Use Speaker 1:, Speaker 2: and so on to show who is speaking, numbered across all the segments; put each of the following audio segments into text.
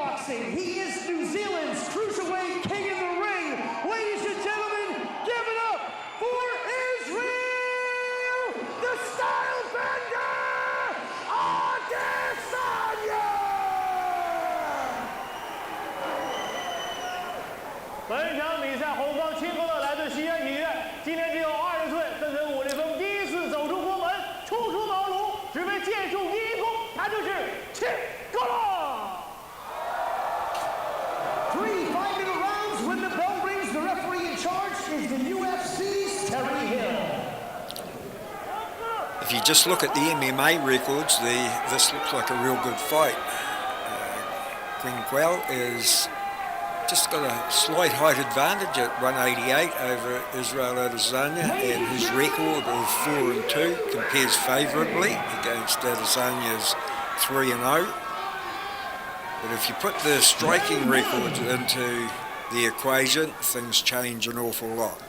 Speaker 1: kickboxing. He is New Zealand's cruiserweight king in the ring. Ladies and gentlemen, give it up for Israel, the style bender, Adesanya!
Speaker 2: 本场比赛后方清风的来自西安体院，今年只有20岁，跟随武立峰第一次走出国门，初出茅庐，只为剑术第一功，他就是qele。
Speaker 1: 3 5-minute rounds. When the bell rings, the referee in charge is the UFC's Terry Hill.
Speaker 3: If you just look at the MMA records, this looks like a real good fight. Qele is just got a slight height advantage at 188 over Israel Adesanya, and his record of 4-2 compares favourably against Adesanya's 3-0. But if you put the striking records into the equation, things change an awful lot.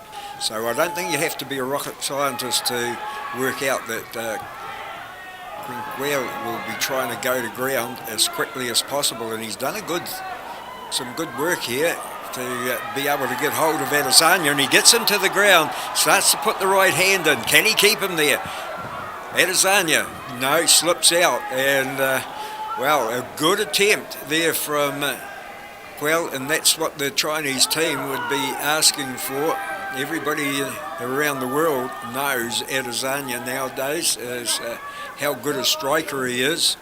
Speaker 3: So I don't think you have to be a rocket scientist to work out that Qele will be trying to go to ground as quickly as possible, and he's done some good work here to be able to get hold of Adesanya, and he gets him to the ground, starts to put the right hand in. Can he keep him there? Adesanya, no, slips out, and well, a good attempt there from Qele, and that's what the Chinese team would be asking for. Everybody around the world knows Adesanya nowadays as how good a striker he is.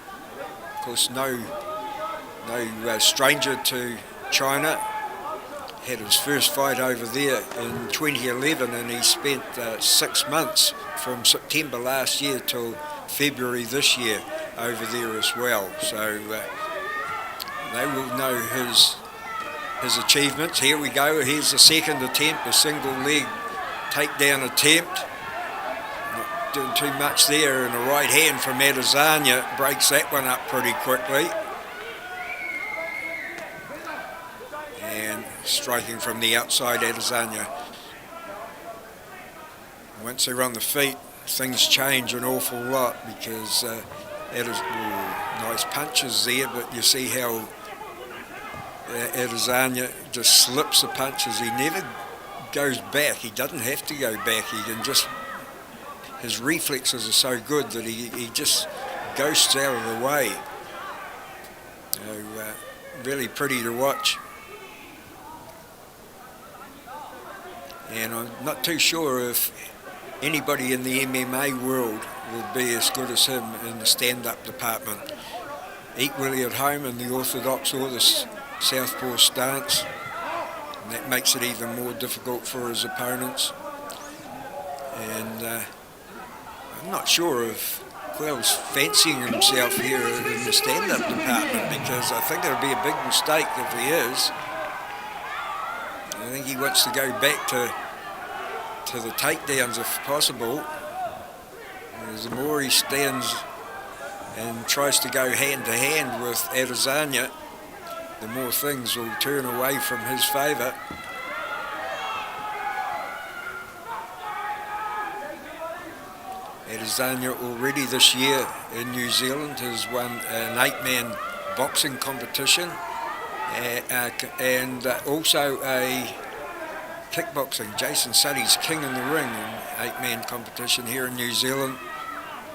Speaker 3: Of course, no stranger to China. Had his first fight over there in 2011, and he spent 6 months from September last year till February this year over there as well. So they will know his achievements. Here we go. Here's the second attempt, a single leg takedown attempt. Not doing too much there, and a right hand from Adesanya breaks that one up pretty quickly. And striking from the outside, Adesanya. Once they're on the feet, things change an awful lot, because nice punches there, but you see how Adesanya just slips the punches. He never goes back. He doesn't have to go back. He can just, his reflexes are so good that he just ghosts out of the way. So, really pretty to watch. And I'm not too sure if anybody in the MMA world will be as good as him in the stand-up department. Equally at home in the orthodox or the southpaw stance, and that makes it even more difficult for his opponents. And I'm not sure if Qele's fancying himself here in the stand-up department, because I think it'll be a big mistake if he is. I think he wants to go back to the takedowns if possible. As the more he stands and tries to go hand to hand with Adesanya, the more things will turn away from his favour. Adesanya already this year in New Zealand has won an 8-man boxing competition, and also a kickboxing. Jason Suddy's king in the ring in 8-man competition here in New Zealand,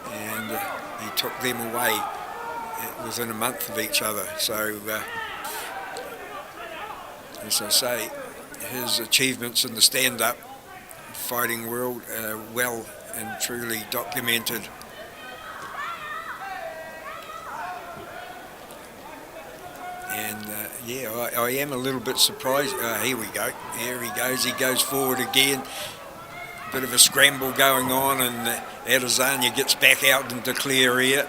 Speaker 3: and he took them away within a month of each other. So, as I say, his achievements in the stand-up fighting world are well and truly documented. And yeah, I am a little bit surprised. Here we go. Here he goes. He goes forward again. Bit of a scramble going on, and Adesanya gets back out into clear air.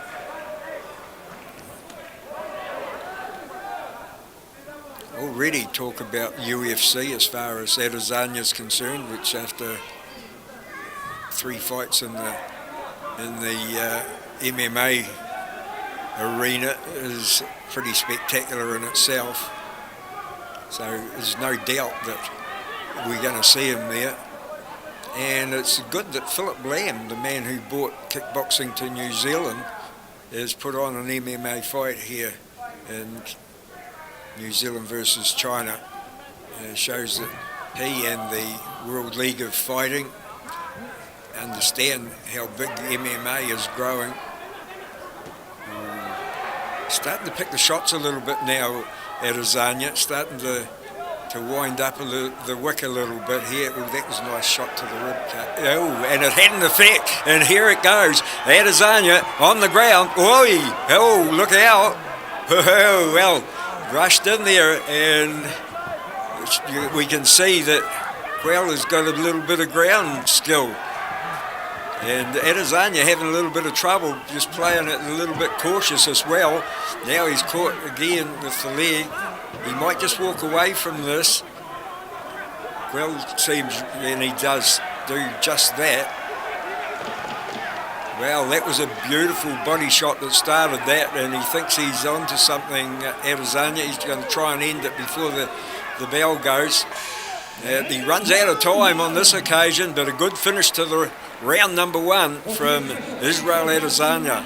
Speaker 3: Already talk about UFC as far as Adesanya's concerned, which after 3 fights in the MMA arena is pretty spectacular in itself. So there's no doubt that we're going to see him there. And it's good that Philip Lamb, the man who brought kickboxing to New Zealand, has put on an MMA fight here in New Zealand versus China. Shows that he and the World League of Fighting understand how big MMA is growing. Starting to pick the shots a little bit now, Adesanya, starting to wind up the wick a little bit here. Oh, that was a nice shot to the rib cut. Oh, and it had an effect, and here it goes. Adesanya on the ground. Oi! Oh, look out! Oh, well, rushed in there, and we can see that Qele has got a little bit of ground skill. And Adesanya having a little bit of trouble, just playing it a little bit cautious as well. Now he's caught again with the leg. He might just walk away from this. Qele seems, and he does do just that. Well, that was a beautiful body shot that started that, and he thinks he's on to something, Adesanya. He's going to try and end it before the bell goes. He runs out of time on this occasion, but a good finish to the round number 1 from Israel Adesanya.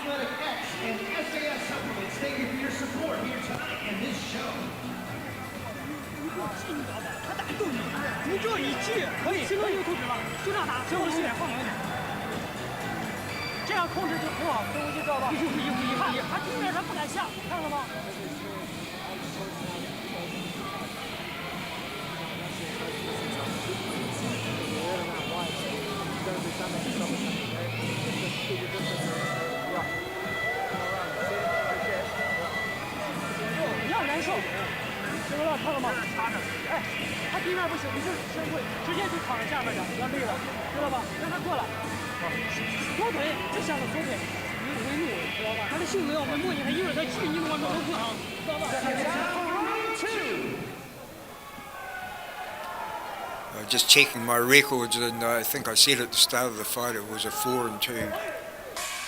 Speaker 3: Just checking my records, and I think I said at the start of the fight it was a 4-2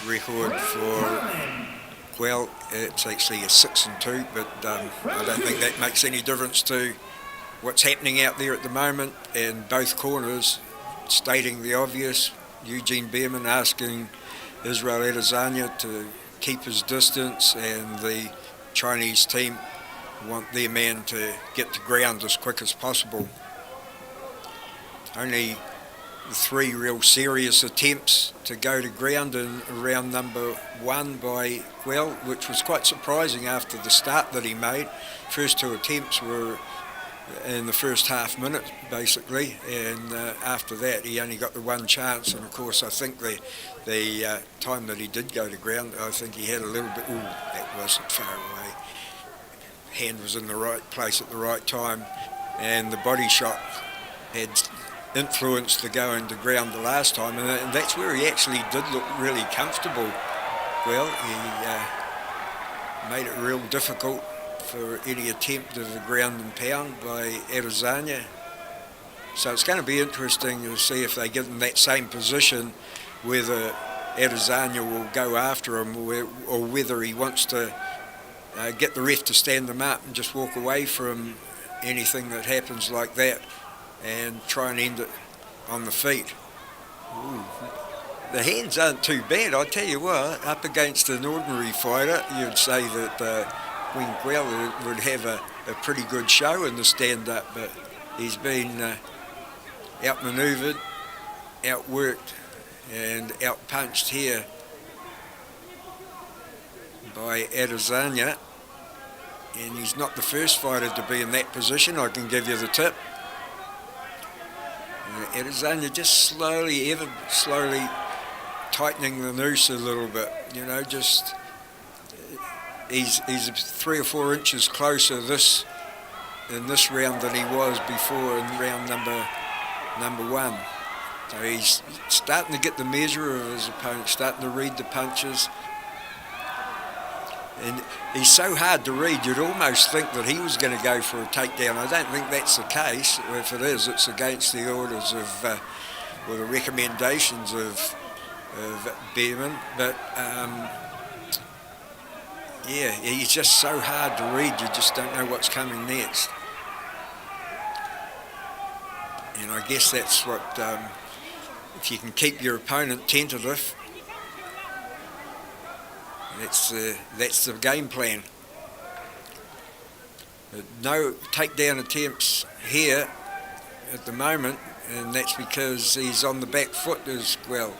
Speaker 3: record for Qele. It's actually a 6-2, but I don't think that makes any difference to what's happening out there at the moment. And both corners stating the obvious. Eugene Behrman asking Israel Adesanya to keep his distance, and the Chinese team want their man to get to ground as quick as possible. Only 3 real serious attempts to go to ground in round number 1 by Qele, which was quite surprising after the start that he made. First 2 attempts were in the first half minute, basically, and after that he only got the 1 chance. And of course, I think the time that he did go to ground, I think he had a little bit, that wasn't far away. Hand was in the right place at the right time, and the body shot had influenced the going to ground the last time, and that's where he actually did look really comfortable. Well, he made it real difficult for any attempt of the ground and pound by Adesanya. So it's going to be interesting to see if they get in that same position, whether Adesanya will go after him or whether he wants to get the ref to stand them up and just walk away from anything that happens like that and try and end it on the feet. Ooh. The hands aren't too bad, I tell you what. Up against an ordinary fighter, you'd say that Wing Qele would have a pretty good show in the stand-up, but he's been outmanoeuvred, outworked, and outpunched here by Adesanya. And he's not the first fighter to be in that position, I can give you the tip. Adesanya just slowly, ever slowly tightening the noose a little bit, just he's 3 or 4 inches closer in this round than he was before in round number 1. So he's starting to get the measure of his opponent, starting to read the punches. And he's so hard to read, you'd almost think that he was going to go for a takedown. I don't think that's the case. If it is, it's against the orders of, or the recommendations of Behrman. But, yeah, he's just so hard to read, you just don't know what's coming next. And I guess that's what, if you can keep your opponent tentative, that's the game plan. No takedown attempts here at the moment, and that's because he's on the back foot as well.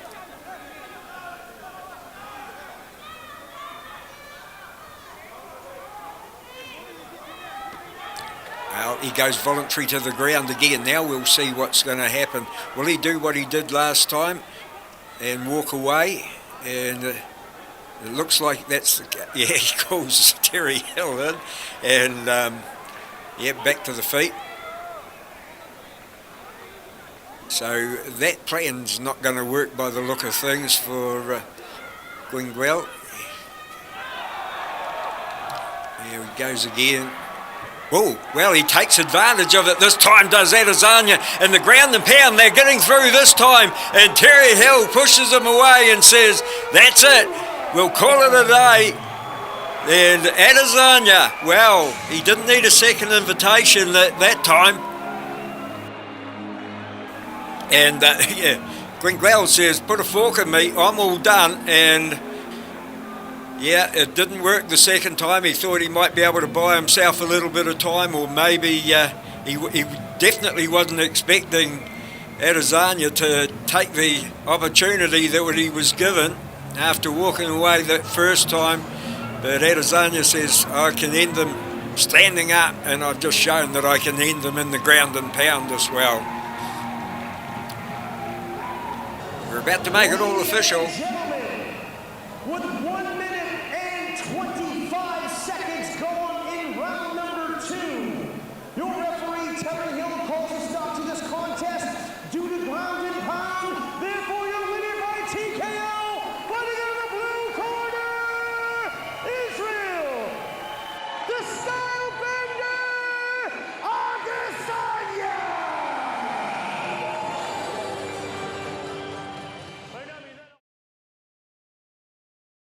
Speaker 3: Well, he goes voluntary to the ground again. Now we'll see what's going to happen. Will he do what he did last time and walk away? And it looks like that's the case. Yeah, he calls Terry Hill in. And, yeah, back to the feet. So that plan's not going to work by the look of things for Guinguel. Here he goes again. Oh, well, he takes advantage of it this time, does Adesanya. And the ground and pound, they're getting through this time. And Terry Hill pushes him away and says, that's it, we'll call it a day. And Adesanya, well, he didn't need a second invitation that time. And, yeah, Guinguel says, put a fork in me, I'm all done. And yeah, it didn't work the second time. He thought he might be able to buy himself a little bit of time, or maybe he definitely wasn't expecting Adesanya to take the opportunity that he was given after walking away that first time. But Adesanya says, I can end them standing up, and I've just shown that I can end them in the ground and pound as well. We're about to make it all official.